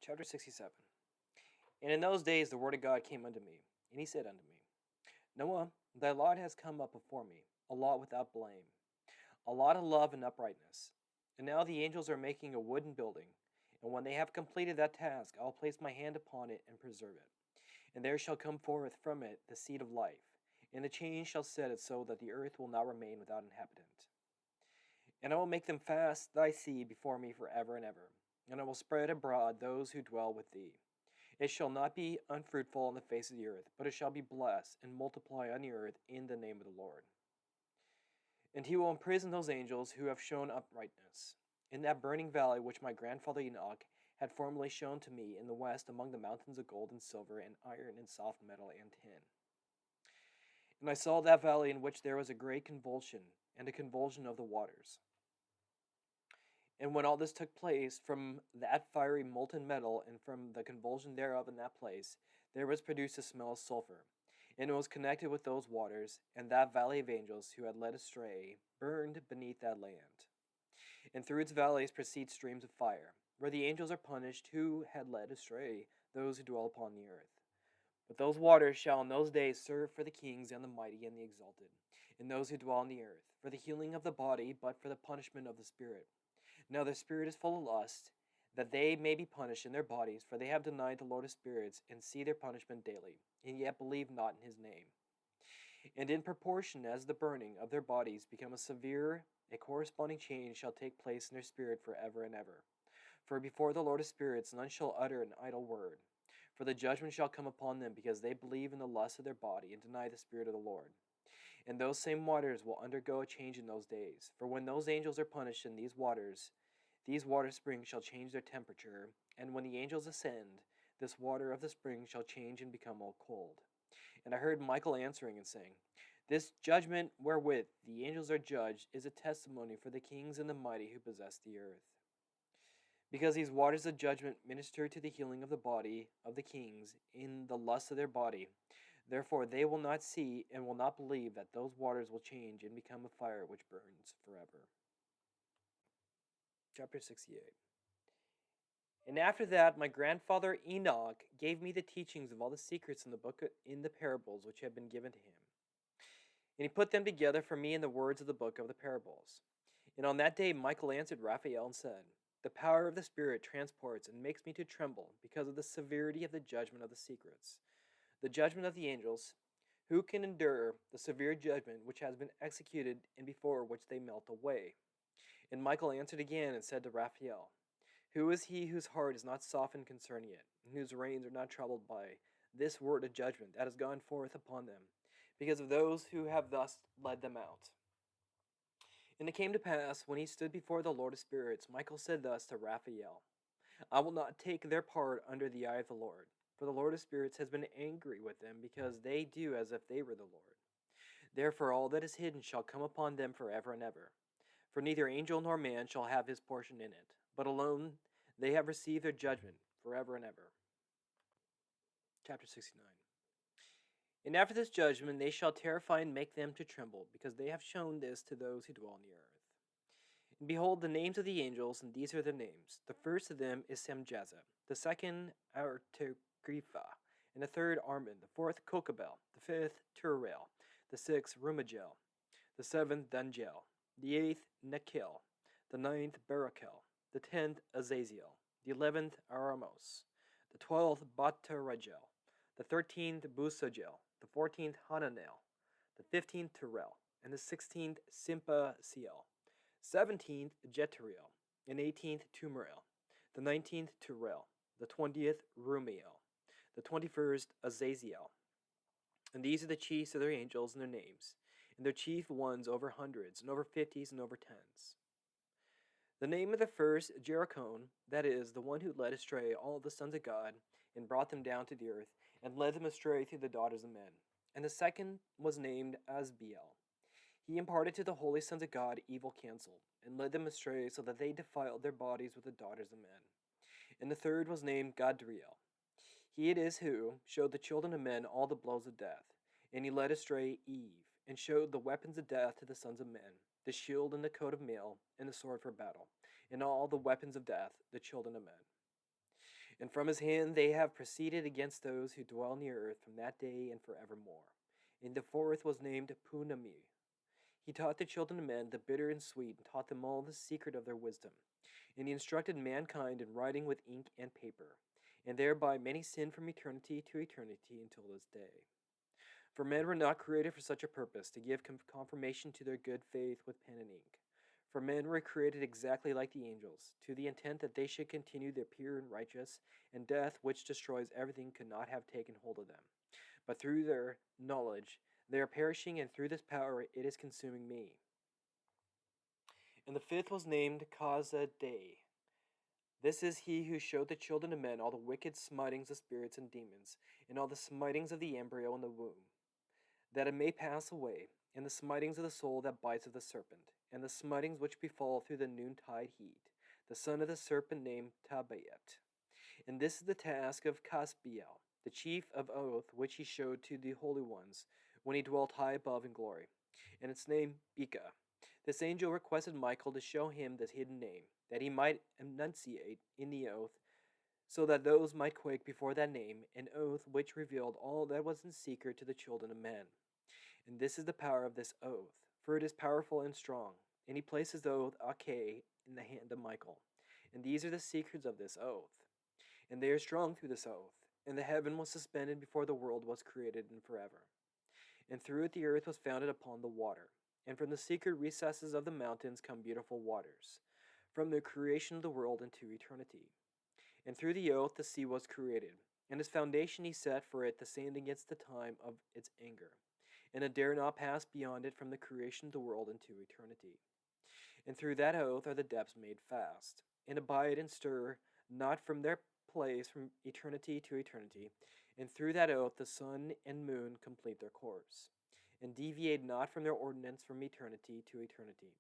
Chapter 67. And in those days the word of God came unto me, and he said unto me, Noah, thy lot has come up before me, a lot without blame, a lot of love and uprightness. And now the angels are making a wooden building, and when they have completed that task, I will place my hand upon it and preserve it. And there shall come forth from it the seed of life, and the change shall set it so that the earth will not remain without inhabitant. And I will make them fast thy seed before me for ever and ever, and I will spread abroad those who dwell with thee. It shall not be unfruitful on the face of the earth, but it shall be blessed and multiply on the earth in the name of the Lord. And he will imprison those angels who have shown uprightness in that burning valley which my grandfather Enoch had formerly shown to me in the west among the mountains of gold and silver and iron and soft metal and tin. And I saw that valley in which there was a great convulsion, and a convulsion of the waters. And when all this took place, from that fiery molten metal, and from the convulsion thereof in that place, there was produced a smell of sulfur. And it was connected with those waters, and that valley of angels who had led astray burned beneath that land. And through its valleys proceed streams of fire, where the angels are punished who had led astray those who dwell upon the earth. But those waters shall in those days serve for the kings and the mighty and the exalted, and those who dwell on the earth, for the healing of the body, but for the punishment of the spirit. Now their spirit is full of lust, that they may be punished in their bodies, for they have denied the Lord of spirits, and see their punishment daily, and yet believe not in his name. And in proportion as the burning of their bodies become a severe, a corresponding change shall take place in their spirit for ever and ever. For before the Lord of spirits none shall utter an idle word. For the judgment shall come upon them, because they believe in the lust of their body, and deny the Spirit of the Lord. And those same waters will undergo a change in those days. For when those angels are punished in these water springs shall change their temperature, and when the angels ascend, this water of the spring shall change and become all cold. And I heard Michael answering and saying, This judgment wherewith the angels are judged is a testimony for the kings and the mighty who possess the earth. Because these waters of judgment minister to the healing of the body of the kings in the lust of their body, therefore they will not see and will not believe that those waters will change and become a fire which burns forever. Chapter 68. And after that, my grandfather Enoch gave me the teachings of all the secrets in the book in the parables which had been given to him. And he put them together for me in the words of the book of the parables. And on that day Michael answered Raphael and said, The power of the Spirit transports and makes me to tremble because of the severity of the judgment of the secrets, the judgment of the angels. Who can endure the severe judgment which has been executed and before which they melt away? And Michael answered again and said to Raphael, Who is he whose heart is not softened concerning it, and whose reins are not troubled by this word of judgment that has gone forth upon them, because of those who have thus led them out? And it came to pass, when he stood before the Lord of spirits, Michael said thus to Raphael, I will not take their part under the eye of the Lord, for the Lord of spirits has been angry with them, because they do as if they were the Lord. Therefore all that is hidden shall come upon them forever and ever. For neither angel nor man shall have his portion in it, but alone they have received their judgment forever and ever. Chapter 69. And after this judgment they shall terrify and make them to tremble, because they have shown this to those who dwell on the earth. And behold, the names of the angels, and these are their names. The first of them is Semjaza, the second Artegrifa, and the third Armin, the fourth Kokabel, the fifth Turael, the sixth Rumagel, the seventh Dunjel, the eighth Nekil, the ninth Barakel, the 10th Azaziel, the 11th Aramos, the 12th Batarajel, the 13th Busajel, the 14th Hananel, the 15th Terel, and the 16th Simpasiel, 17th Jeteriel, and 18th Tumerael, the 19th Turel, the 20th Rumiel, the 21st Azaziel. And these are the chiefs of their angels and their names, and their chief ones over hundreds, and over fifties, and over tens. The name of the first, Jericon, that is, the one who led astray all the sons of God, and brought them down to the earth, and led them astray through the daughters of men. And the second was named Asbiel. He imparted to the holy sons of God evil counsel, and led them astray so that they defiled their bodies with the daughters of men. And the third was named Gadriel. He it is who showed the children of men all the blows of death, and he led astray Eve, and showed the weapons of death to the sons of men, the shield and the coat of mail, and the sword for battle, and all the weapons of death, the children of men. And from his hand they have proceeded against those who dwell on the earth from that day and forevermore. And the fourth was named Punami. He taught the children of men the bitter and sweet, and taught them all the secret of their wisdom. And he instructed mankind in writing with ink and paper, and thereby many sinned from eternity to eternity until this day. For men were not created for such a purpose, to give confirmation to their good faith with pen and ink. For men were created exactly like the angels, to the intent that they should continue their pure and righteous, and death, which destroys everything, could not have taken hold of them. But through their knowledge they are perishing, and through this power it is consuming me. And the fifth was named Kazadai. This is he who showed the children of men all the wicked smitings of spirits and demons, and all the smitings of the embryo in the womb, that it may pass away, and the smitings of the soul that bites of the serpent, and the smitings which befall through the noontide heat, the son of the serpent named Tabayet. And this is the task of Casbiel, the chief of oath, which he showed to the holy ones, when he dwelt high above in glory. And its name Beka. This angel requested Michael to show him this hidden name, that he might enunciate in the oath, so that those might quake before that name, an oath which revealed all that was in secret to the children of men. And this is the power of this oath, for it is powerful and strong. And he places the oath Ake in the hand of Michael. And these are the secrets of this oath. And they are strong through this oath. And the heaven was suspended before the world was created and forever. And through it the earth was founded upon the water. And from the secret recesses of the mountains come beautiful waters, from the creation of the world into eternity. And through the oath the sea was created, and its foundation he set for it to stand against the time of its anger, and it dare not pass beyond it from the creation of the world into eternity. And through that oath are the depths made fast, and abide and stir not from their place from eternity to eternity. And through that oath the sun and moon complete their course, and deviate not from their ordinance from eternity to eternity.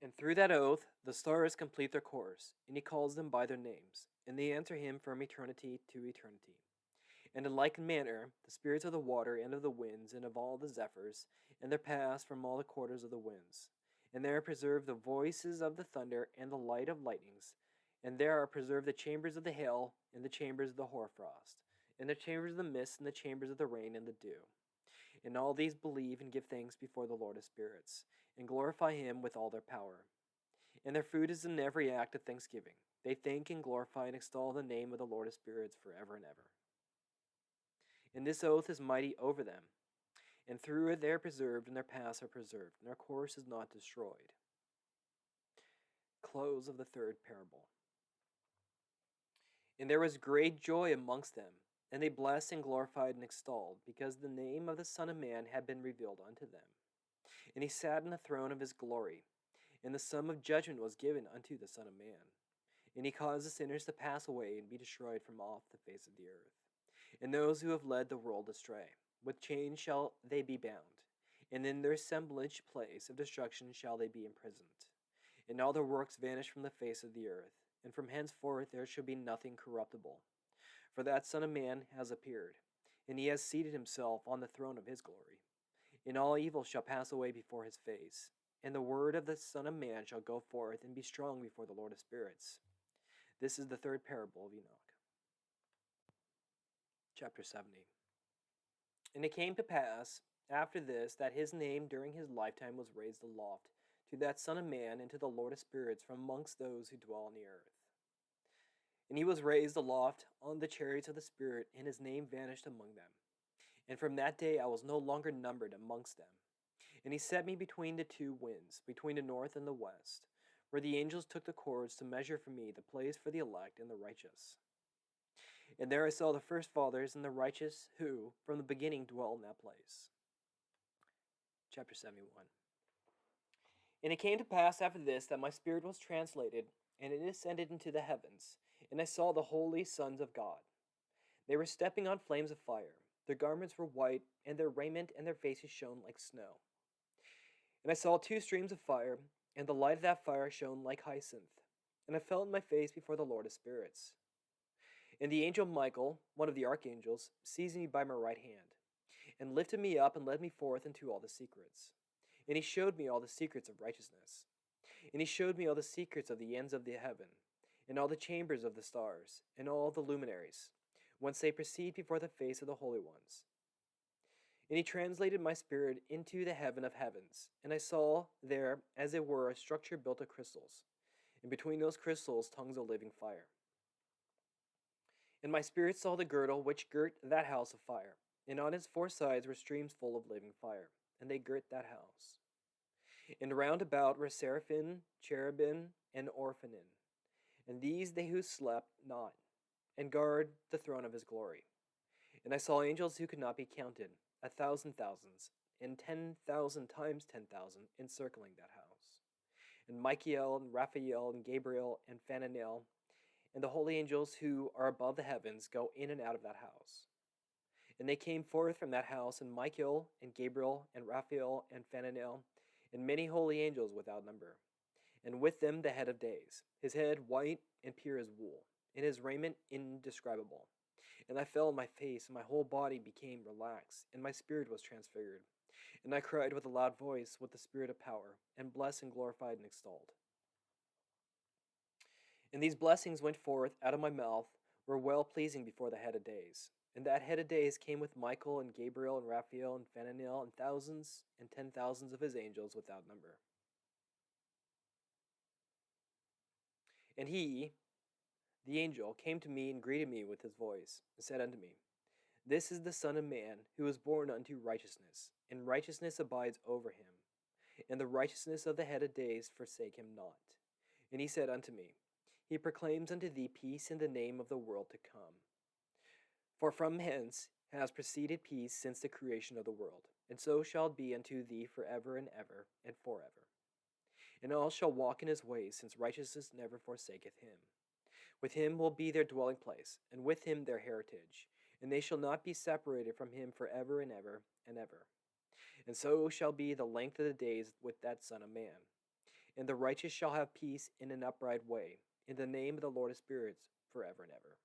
And through that oath the stars complete their course, and he calls them by their names, and they answer him from eternity to eternity. And in like manner the spirits of the water and of the winds and of all the zephyrs, and there pass from all the quarters of the winds. And there are preserved the voices of the thunder and the light of lightnings, and there are preserved the chambers of the hail and the chambers of the hoarfrost, and the chambers of the mist and the chambers of the rain and the dew. And all these believe and give thanks before the Lord of spirits, and glorify him with all their power. And their food is in every act of thanksgiving. They thank and glorify and extol the name of the Lord of spirits forever and ever. And this oath is mighty over them, and through it they are preserved, and their paths are preserved, and their course is not destroyed. Close of the third parable. And there was great joy amongst them, and they blessed and glorified and extolled, because the name of the Son of Man had been revealed unto them. And he sat on the throne of his glory, and the sum of judgment was given unto the Son of Man. And he caused the sinners to pass away and be destroyed from off the face of the earth. And those who have led the world astray, with chains shall they be bound, and in their assemblage place of destruction shall they be imprisoned. And all their works vanish from the face of the earth, and from henceforth there shall be nothing corruptible. For that Son of Man has appeared, and he has seated himself on the throne of his glory. And all evil shall pass away before his face, and the word of the Son of Man shall go forth and be strong before the Lord of spirits. This is the third parable of Enoch. Chapter 70. And it came to pass, after this, that his name during his lifetime was raised aloft to that Son of Man and to the Lord of spirits from amongst those who dwell on the earth. And he was raised aloft on the chariots of the Spirit, and his name vanished among them. And from that day I was no longer numbered amongst them. And he set me between the two winds, between the north and the west, where the angels took the cords to measure for me the place for the elect and the righteous. And there I saw the first fathers and the righteous who, from the beginning, dwell in that place. Chapter 71. And it came to pass after this that my spirit was translated, and it ascended into the heavens, and I saw the holy sons of God. They were stepping on flames of fire. Their garments were white, and their raiment and their faces shone like snow. And I saw two streams of fire, and the light of that fire shone like hyacinth. And I fell on my face before the Lord of spirits. And the angel Michael, one of the archangels, seized me by my right hand, and lifted me up and led me forth into all the secrets. And he showed me all the secrets of righteousness. And he showed me all the secrets of the ends of the heaven. and all the chambers of the stars, and all the luminaries, whence they proceed before the face of the holy ones. And he translated my spirit into the heaven of heavens, and I saw there, as it were, a structure built of crystals, and between those crystals tongues of living fire. And my spirit saw the girdle which girt that house of fire, and on its four sides were streams full of living fire, and they girt that house. And round about were seraphim, cherubim, and orphanim, and these they who slept not, and guard the throne of his glory. And I saw angels who could not be counted, 1,000 thousands, and 10,000 times 10,000, encircling that house. And Michael, and Raphael, and Gabriel, and Phananiel, and the holy angels who are above the heavens go in and out of that house. And they came forth from that house, and Michael, and Gabriel, and Raphael, and Phananiel, and many holy angels without number. And with them the head of days, his head white and pure as wool, and his raiment indescribable. And I fell on my face, and my whole body became relaxed, and my spirit was transfigured. And I cried with a loud voice with the spirit of power, and blessed and glorified and extolled. And these blessings went forth out of my mouth, were well pleasing before the head of days. And that head of days came with Michael and Gabriel and Raphael and Phananiel and thousands and 10,000s of his angels without number. And he, the angel, came to me and greeted me with his voice, and said unto me, This is the Son of Man, who is born unto righteousness, and righteousness abides over him. And the righteousness of the head of days forsake him not. And he said unto me, He proclaims unto thee peace in the name of the world to come. For from hence has proceeded peace since the creation of the world, and so shall it be unto thee forever and ever and forever. And all shall walk in his ways, since righteousness never forsaketh him. With him will be their dwelling place, and with him their heritage, and they shall not be separated from him forever and ever and ever. And so shall be the length of the days with that Son of Man. And the righteous shall have peace in an upright way, in the name of the Lord of spirits, forever and ever.